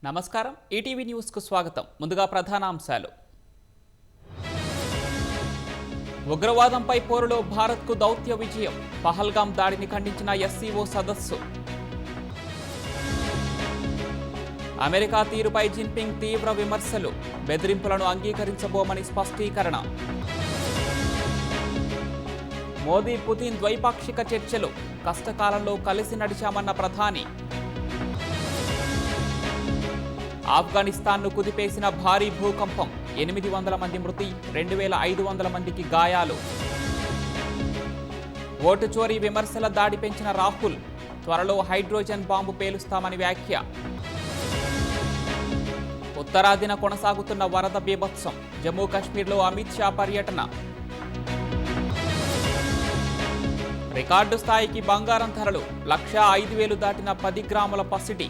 నమస్కారం ETV news కు స్వాగతం ముందుగా ప్రధానాంశాలు ఉగ్రవాదంపై పోరులో భారత్ కు దౌత్య విజయం పహల్గాం దాడిని ఖండించిన ఎస్సీఓ సదస్సు అమెరికా తీరుపై జిన్పింగ్ తీవ్ర విమర్శలు బెదిరింపులను అంగీకరించబోమని స్పష్టీకరణ మోదీ పుతిన్ ద్వైపాక్షిక చర్చలు కష్టకాలంలో కలిసి నడిచామన్న ప్రధాని ఆఫ్ఘనిస్తాన్ను కుదిపేసిన భారీ భూకంపం 800 మంది మృతి 2500 మందికి గాయాలు ఓటు చోరీ విమర్శల దాడి పెంచిన రాహుల్ త్వరలో హైడ్రోజన్ బాంబు పేలుస్తామని వ్యాఖ్య ఉత్తరాదిన కొనసాగుతున్న వరద బీభత్సం జమ్మూ కాశ్మీర్లో అమిత్ షా పర్యటన రికార్డు స్థాయికి బంగారం ధరలు 1,05,000 దాటిన 10 గ్రాముల పసిడి